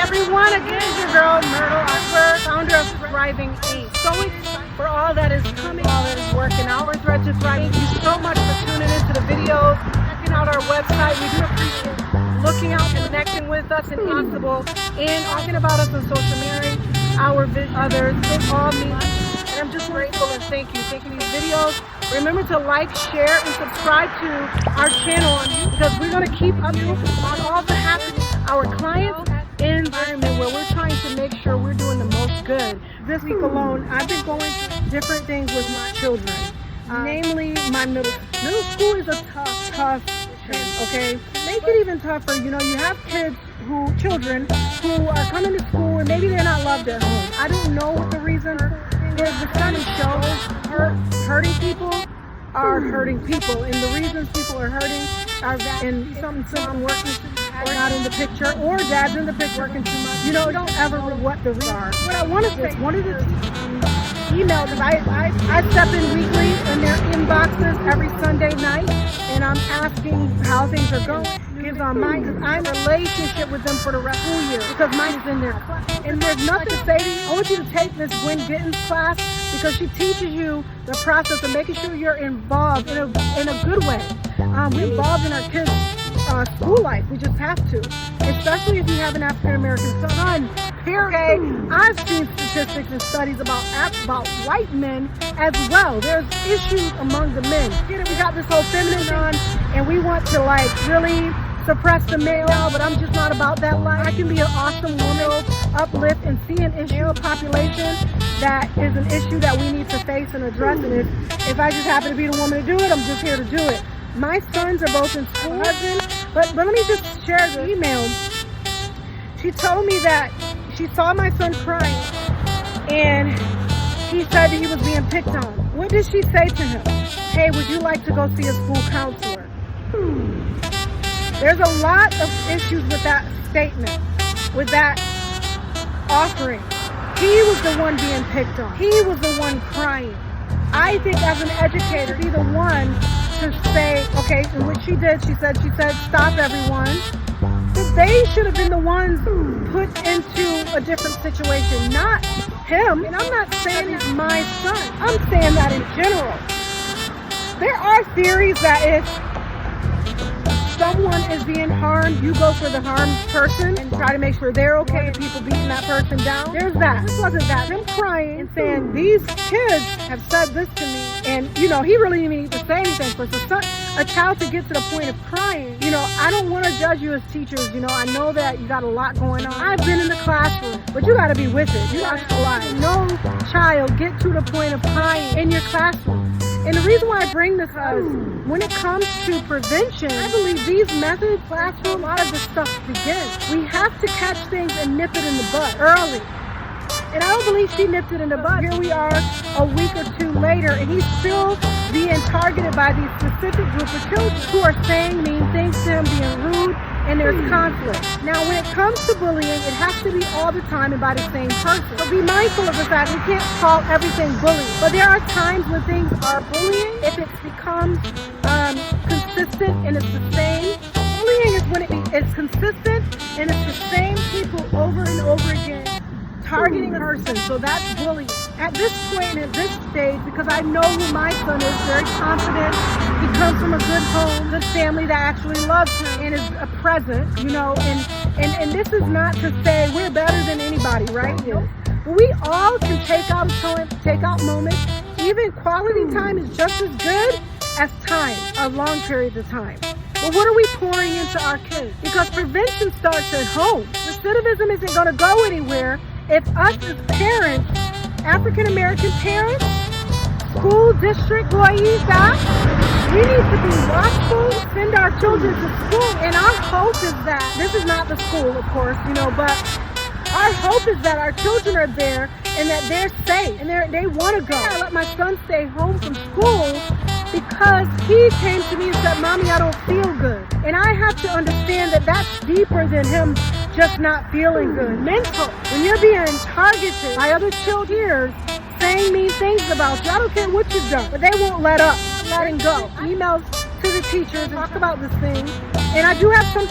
everyone, again is your girl Myrtle Akbar, founder of Thriving Inc. So excited for all that is coming, all that is working out. We're Thread to Thrive. Thank you so much for tuning into the videos, checking out our website. We do appreciate looking out, connecting with us and possible, and talking about us on social media, our vision, others. It all means, and I'm just grateful and thank you. Thanking these videos. Remember to like, share, and subscribe to our channel because we're going to keep up on all the happening. Our clients' environment where we're trying to make sure we're doing the most good. This week alone, I've been going through different things with my children, namely my middle school is a tough thing, okay? Make it even tougher, you know, you have children who are coming to school and maybe they're not loved at home. I don't know what the reason is. The study shows hurting people are hurting people, and the reasons people are hurting are that in some working or not in the picture, or dad's in the picture working too much. You know, don't ever what the reasons are. What I want to say, one of the emails, because I step in weekly in their inboxes every Sunday night, and I'm asking how things are going. Gives on mine, because I'm in a relationship with them for the rest of the year, because mine is in there. And there's nothing to say to you. I want you to take this Gwen Gittens class because she teaches you the process of making sure you're involved in a good way. We're involved in our kids' school life. We just have to, especially if you have an African American son. Okay, I've seen statistics and studies about white men as well. There's issues among the men. We got this whole feminine on, and we want to like really suppress the male, but I'm just not about that life. I can be an awesome woman, uplift, and see an issue of population that is an issue that we need to face and address. And if I just happen to be the woman to do it, I'm just here to do it. My sons are both in school, but let me just share the email. She told me that she saw my son crying, and he said that he was being picked on. What did she say to him? Hey, would you like to go see a school counselor? There's a lot of issues with that statement, with that offering. He was the one being picked on. He was the one crying. I think as an educator, be the one to say, okay, and what she did, she said, stop everyone. But they should have been the ones put into a different situation, not him. And I'm not saying he's my son. I'm saying that in general. There are theories that if someone is being harmed, you go for the harmed person and try to make sure they're okay and people beating that person down. There's that. This wasn't that. Him crying and saying, these kids have said this to me. And, you know, he really didn't need to say anything. For a child to get to the point of crying, you know, I don't want to judge you as teachers. You know, I know that you got a lot going on. I've been in the classroom, but you got to be with it. You got to lie. No child get to the point of crying in your classroom. And the reason why I bring this up is when it comes to prevention, I believe these methods, classroom, a lot of the stuff begins. We have to catch things and nip it in the bud early. And I don't believe she nipped it in the bud. Here we are a week or two later, and he's still being targeted by these specific group of children who are saying mean things to him, being rude, and there's conflict. Now, when it comes to bullying, it has to be all the time and by the same person. So be mindful of the fact we can't call everything bullying. But there are times when things are bullying if it becomes consistent and it's the same. Bullying is when it's consistent and it's the same people over and over again targeting a person. So that's bullying. At this point, at this stage, because I know who my son is, very confident. He comes from a good home, good family that actually loves him and is a present, you know, and this is not to say we're better than anybody, right? But we all can take out moments. Even quality time is just as good as time, of long periods of time. But what are we pouring into our kids? Because prevention starts at home. Recidivism isn't going to go anywhere if us as parents, African American parents, school district employees, we need to be watchful, send our children to school. And our hope is that, this is not the school, of course, you know, but our hope is that our children are there and that they're safe and they want to go. I let my son stay home from school because he came to me and said, Mommy, I don't feel good. And I have to understand that that's deeper than him just not feeling good. Mental. When you're being targeted by other children saying mean things about you, I don't care what you've done, but they won't let up, letting go. Emails to the teachers and talk about this thing. And I do have some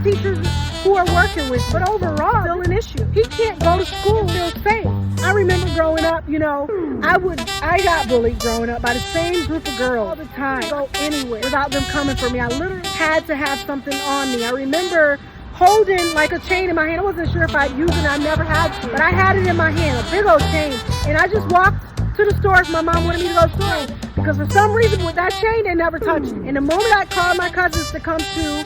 teachers who are working with me. But overall, still an issue. He can't go to school, feel safe. I remember growing up, you know, I got bullied growing up by the same group of girls all the time. Go anywhere without them coming for me. I literally had to have something on me. I remember holding like a chain in my hand. I wasn't sure if I'd use it. I never had to, but I had it in my hand, a big old chain. And I just walked to the store if my mom wanted me to go to the store. Because for some reason with that chain, they never touched it. And the moment I called my cousins to come to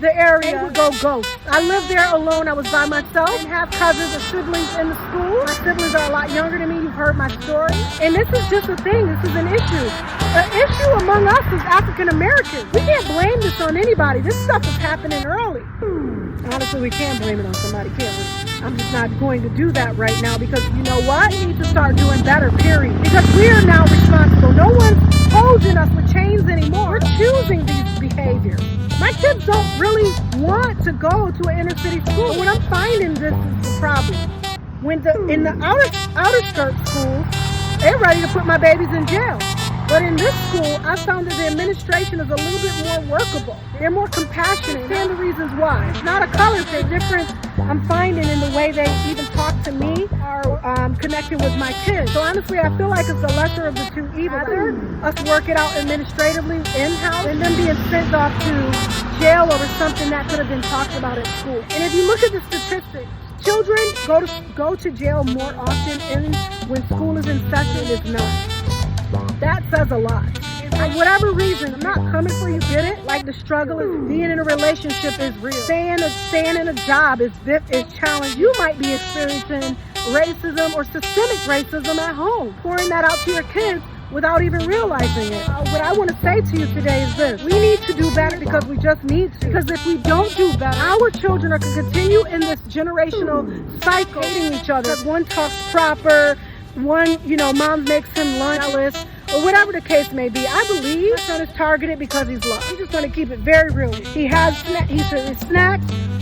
the area, they would go ghost. I lived there alone. I was by myself. I didn't have cousins or siblings in the school. My siblings are a lot younger than me. You've heard my story. And this is just a thing. This is an issue. An issue among us as African Americans. We can't blame this on anybody. This stuff is happening early. Honestly, we can't blame it on somebody, can't we? I'm just not going to do that right now because you know what? We need to start doing better, period. Because we are now responsible. No one's holding us with chains anymore. We're choosing these behaviors. My kids don't really want to go to an inner city school. But what I'm finding this is the problem. In the outer skirt schools, they're ready to put my babies in jail. But in this school, I found that the administration is a little bit more workable. They're more compassionate. And the reasons why. It's not a color thing. Different I'm finding in the way they even talk to me are connecting with my kids. So honestly, I feel like it's the lesser of the two evils. Either us work it out administratively in-house and then being sent off to jail over something that could have been talked about at school. And if you look at the statistics, children go to jail more often when school is in session is not. That says a lot. For whatever reason, I'm not coming for you, get it? Like the struggle of being in a relationship is real. Staying in a job is challenging. You might be experiencing racism or systemic racism at home. Pouring that out to your kids without even realizing it. What I want to say to you today is this. We need to do better because we just need to. Because if we don't do better, our children are going to continue in this generational cycle, hating each other. One talks proper, one, mom makes him lunch, or whatever the case may be. I believe my son is targeted because he's loved. I'm just going to keep it very real. He has snacks.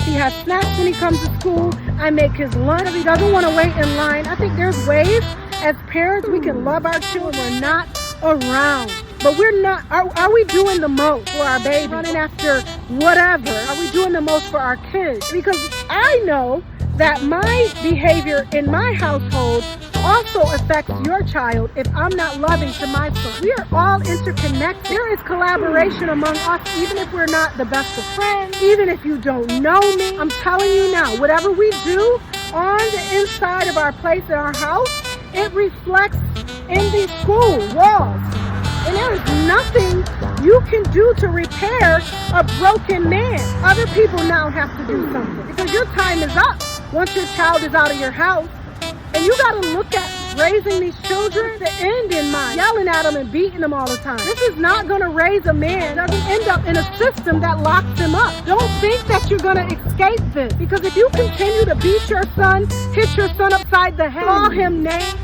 He has snacks when he comes to school. I make his lunch. He doesn't want to wait in line. I think there's ways as parents we can love our children. We're not around. But we're not. Are we doing the most for our baby? Running after whatever. Are we doing the most for our kids? Because I know that my behavior in my household also affects your child if I'm not loving to my son. We are all interconnected. There is collaboration among us, even if we're not the best of friends, even if you don't know me. I'm telling you now, whatever we do on the inside of our place in our house, it reflects in these school walls. And there is nothing you can do to repair a broken man. Other people now have to do something because your time is up once your child is out of your house. And you got to look at raising these children, the end in mind, yelling at them and beating them all the time. This is not going to raise a man that doesn't end up in a system that locks him up. Don't think that you're going to escape this. Because if you continue to beat your son, hit your son upside the head, call him names,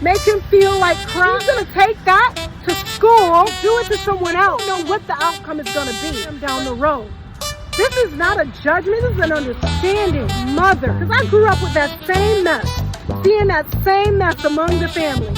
make him feel like crap, he's going to take that to school, do it to someone else. You know what the outcome is going to be down the road. This is not a judgment, this is an understanding. Mother, because I grew up with that same mess. Seeing that same mess among the family.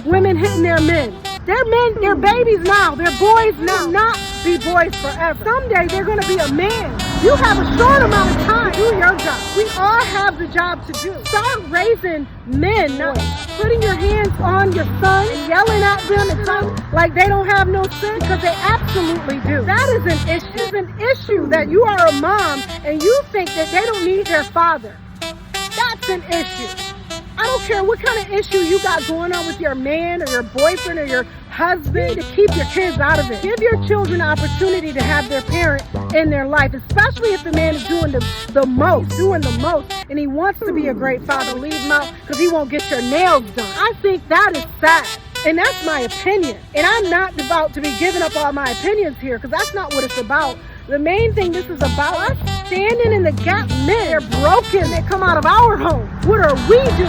Women hitting their men. They're men, they're babies now. They're boys now. Not be boys forever. Someday they're going to be a man. You have a short amount of time to do your job. We all have the job to do. Start raising men, not putting your hands on your son and yelling at them and sound like they don't have no sin, because they absolutely do. That is an issue. It's an issue that you are a mom and you think that they don't need their father. That's an issue. I don't care what kind of issue you got going on with your man or your boyfriend or your husband, to keep your kids out of it. Give your children the opportunity to have their parent in their life, especially if the man is doing the most, and he wants to be a great father. Leave him out because he won't get your nails done. I think that is sad. And that's my opinion. And I'm not about to be giving up all my opinions here, because that's not what it's about. The main thing this is about, us standing in the gap. Men, they're broken. They come out of our home. What are we doing?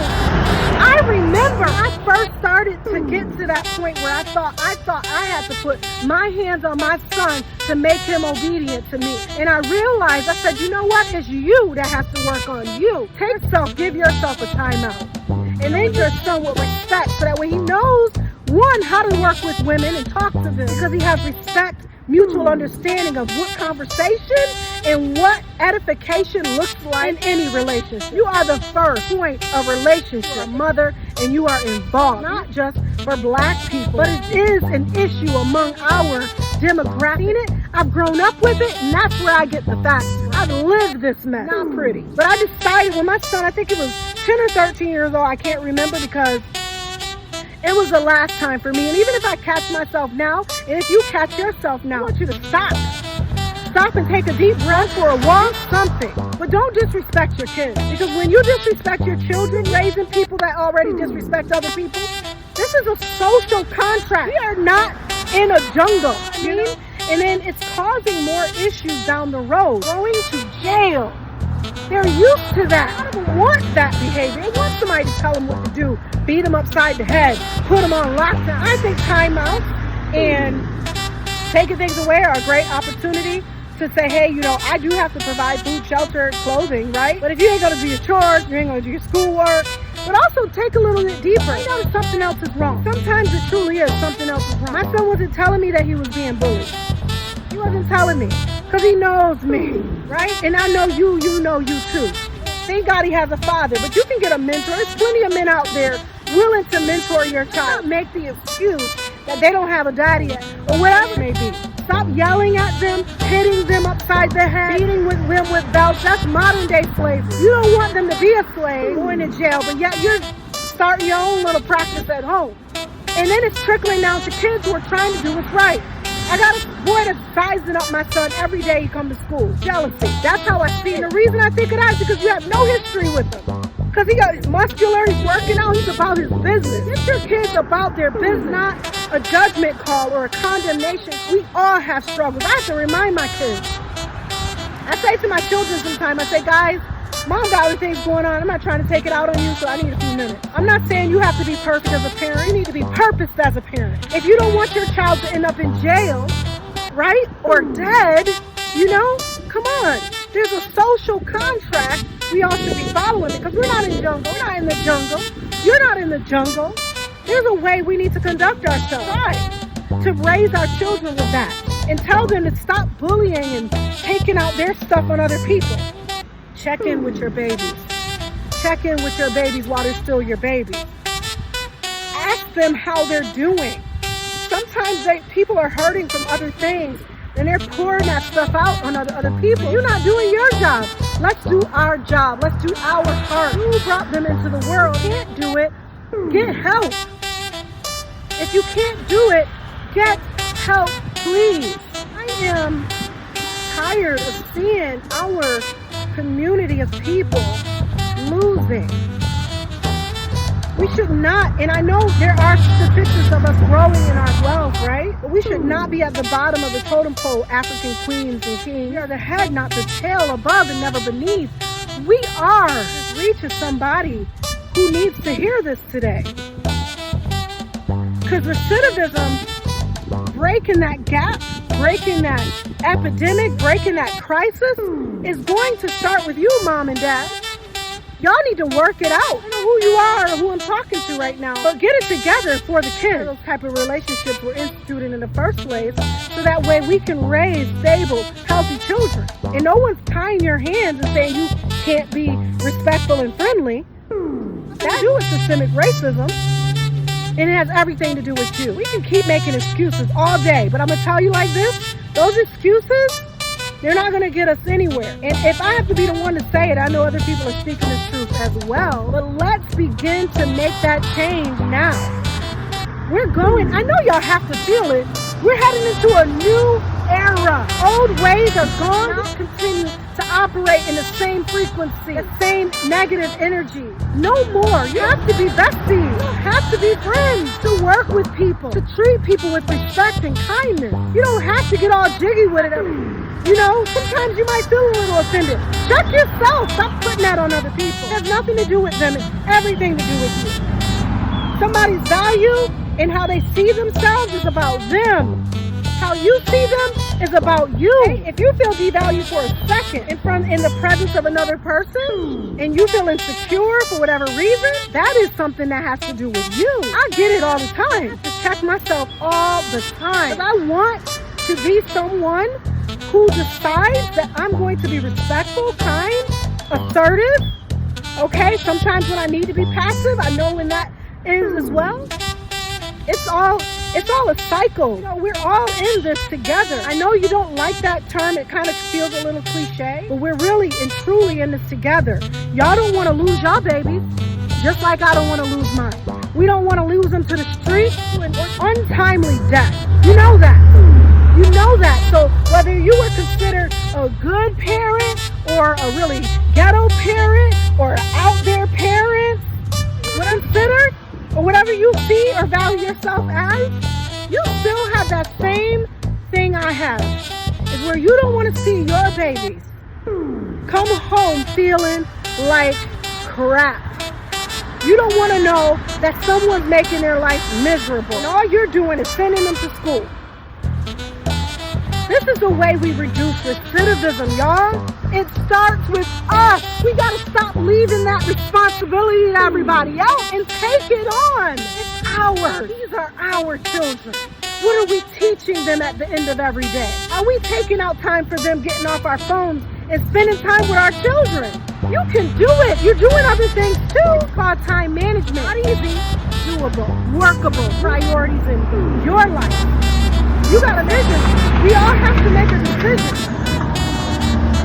I remember I first started to get to that point where I thought I had to put my hands on my son to make him obedient to me. And I realized, I said, you know what? It's you that has to work on you. Take yourself, give yourself a timeout. And then your son with respect, so that way he knows, one, how to work with women and talk to them, because he has respect, mutual understanding of what conversation and what edification looks like in any relationship. You are the first point of relationship, a mother, and you are involved, not just for black people, but it is an issue among our demographic. I've grown up with it, and that's where I get the facts. I've lived this mess. Not pretty. But I decided when my son, I think it was 10 or 13 years old, I can't remember, because it was the last time for me. And even if I catch myself now, and if you catch yourself now, I want you to stop. Stop and take a deep breath, for a walk, something. But don't disrespect your kids. Because when you disrespect your children, raising people that already disrespect other people, this is a social contract. We are not in a jungle, you know? And then it's causing more issues down the road. Going to jail. They're used to that. I don't want that behavior. They want somebody to tell them what to do. Beat them upside the head. Put them on lockdown. I think timeout and taking things away are a great opportunity to say, hey, you know, I do have to provide food, shelter, clothing, right? But if you ain't going to do your chores, you ain't going to do your schoolwork, but also take a little bit deeper. You know that something else is wrong. Sometimes it truly is something else is wrong. My son wasn't telling me that he was being bullied. He wasn't telling me, because he knows me, right? And I know you know you too. Thank God he has a father, but you can get a mentor. There's plenty of men out there willing to mentor your child. Not make the excuse that they don't have a daddy yet, or whatever it may be. Stop yelling at them, hitting them upside the head, beating them with belts. That's modern day slavery. You don't want them to be a slave, going to jail, but yet you're starting your own little practice at home. And then it's trickling down to kids who are trying to do what's right. I got a boy that's sizing up my son every day he comes to school. Jealousy. That's how I see it. And the reason I think of that is because you have no history with him. Because he's muscular, he's working out, he's about his business. Get your kids about their business, not a judgment call or a condemnation. We all have struggles. I have to remind my kids. I say to my children sometimes, I say, guys, mom got other things going on. I'm not trying to take it out on you, so I need a few minutes. I'm not saying you have to be perfect as a parent. You need to be purposed as a parent. If you don't want your child to end up in jail, right, or dead, you know, come on. There's a social contract we all should be following, because we're not in the jungle. We're not in the jungle. You're not in the jungle. There's a way we need to conduct ourselves. Right. To raise our children with that. And tell them to stop bullying and taking out their stuff on other people. Check in with your babies. Check in with your babies while they're still your babies. Ask them how they're doing. Sometimes people are hurting from other things, and they're pouring that stuff out on other people. You're not doing your job. Let's do our job. Let's do our part. You brought them into the world. Can't do it. Get help. If you can't do it, get help, please. I am tired of seeing our community of people losing. We should not, and I know there are statistics of us growing in our wealth, right? But we should not be at the bottom of the totem pole, African queens and kings. We are the head, not the tail, above and never beneath. We are. This reaches somebody who needs to hear this today. Because recidivism, breaking that gap, breaking that epidemic, breaking that crisis is going to start with you, mom and dad. Y'all need to work it out. I don't know who you are or who I'm talking to right now, but get it together for the kids. Those type of relationships were instituted in the first place, so that way we can raise stable, healthy children. And no one's tying your hands and saying you can't be respectful and friendly. That do with systemic racism, and it has everything to do with you. We can keep making excuses all day, but I'm gonna tell you like this, those excuses, they're not going to get us anywhere. And if I have to be the one to say it, I know other people are speaking this truth as well. But let's begin to make that change now. We're going, I know y'all have to feel it. We're heading into a new era. Old ways are gone. Now continue to operate in the same frequency, the same negative energy. No more. You have to be besties. You don't have to be friends. To work with people, to treat people with respect and kindness. You don't have to get all jiggy with it. You know, sometimes you might feel a little offended. Check yourself. Stop putting that on other people. It has nothing to do with them. It's everything to do with you. Somebody's value and how they see themselves is about them. How you see them is about you. Hey, if you feel devalued for a second in the presence of another person and you feel insecure for whatever reason, that is something that has to do with you. I get it all the time. I have to check myself all the time. Because I want to be someone who decides that I'm going to be respectful, kind, assertive. Okay, sometimes when I need to be passive, I know when that is as well. It's all a cycle. You know, we're all in this together. I know you don't like that term. It kind of feels a little cliche, but we're really and truly in this together. Y'all don't want to lose y'all babies, just like I don't want to lose mine. We don't want to lose them to the streets or untimely death. You know that. You know that. So whether you were considered a good parent or a really ghetto parent or an out there parent, considered, or whatever you see or value yourself as, you still have that same thing I have. Is where you don't want to see your babies come home feeling like crap. You don't want to know that someone's making their life miserable and all you're doing is sending them to school. This is the way we reduce recidivism, y'all. It starts with us. We got to stop leaving that responsibility to everybody else and take it on. It's ours. These are our children. What are we teaching them at the end of every day? Are we taking out time for them getting off our phones and spending time with our children? You can do it. You're doing other things too. It's called time management. Not easy, doable, workable priorities in your life. You got a vision. We all have to make a decision.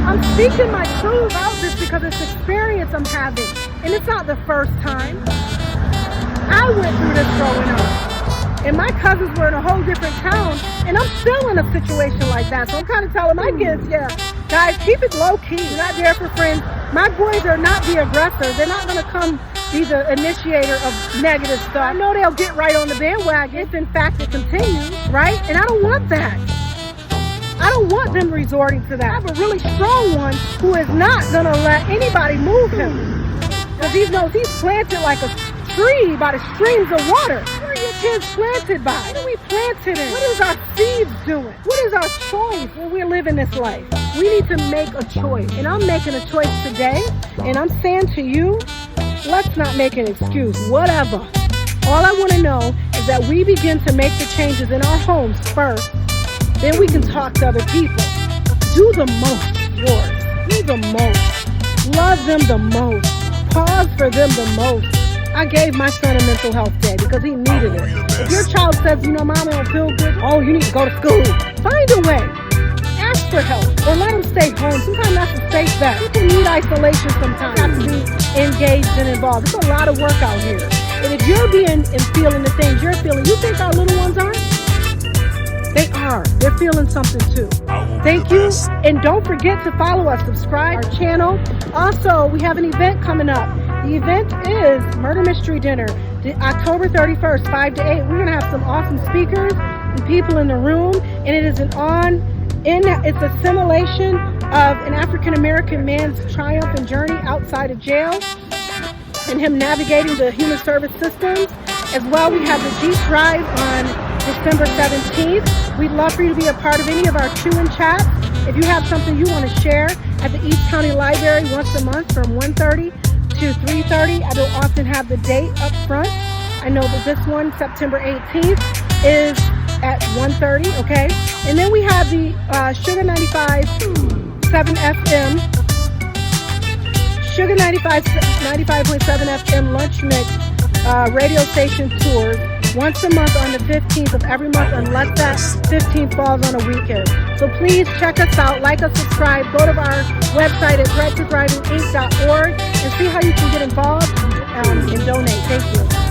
I'm speaking my truth about this because it's experience I'm having. And it's not the first time. I went through this growing up. And my cousins were in a whole different town. And I'm still in a situation like that. So I'm kind of telling my kids, yeah, guys, keep it low key. You're not there for friends. My boys are not the aggressor. They're not going to come be the initiator of negative stuff. I know they'll get right on the bandwagon if in fact it continues, right? And I don't want that. I don't want them resorting to that. I have a really strong one who is not going to let anybody move him. Because he knows he's planted like a tree by the streams of water. Where are your kids planted by? What are we planted in? What is our seeds doing? What is our choice when we're living this life? We need to make a choice. And I'm making a choice today. And I'm saying to you, let's not make an excuse, whatever. All I want to know is that we begin to make the changes in our homes first. Then we can talk to other people. Do the most, yours. Do the most. Love them the most. Pause for them the most. I gave my son a mental health day because he needed it. If your child says, you know, Mom, I don't feel good. Oh, you need to go to school. Find a way. Ask for help or let them stay home. Sometimes that's a safe bet. People need isolation sometimes. You have to be engaged and involved. There's a lot of work out here. And if you're being and feeling the things you're feeling, you think our little ones aren't? They are. They're feeling something too. Thank you. And don't forget to follow us, subscribe our channel. Also, we have an event coming up. The event is Murder Mystery Dinner, October 31st, 5 to 8. We're going to have some awesome speakers and people in the room. And it is it's a simulation of an African-American man's triumph and journey outside of jail and him navigating the human service systems. As well, we have the Jeep Drive on December 17th. We'd love for you to be a part of any of our chew-in chats. If you have something you want to share at the East County Library once a month from 1:30 to 3:30, I don't often have the date up front. I know that this one, September 18th, is at 1:30, okay? And then we have the Sugar 95.7 FM, Sugar 95.7 FM Lunch Mix radio station tours once a month on the 15th of every month, unless that 15th falls on a weekend. So please check us out, like us, subscribe, go to our website at threadtothriving.org and see how you can get involved and donate. Thank you.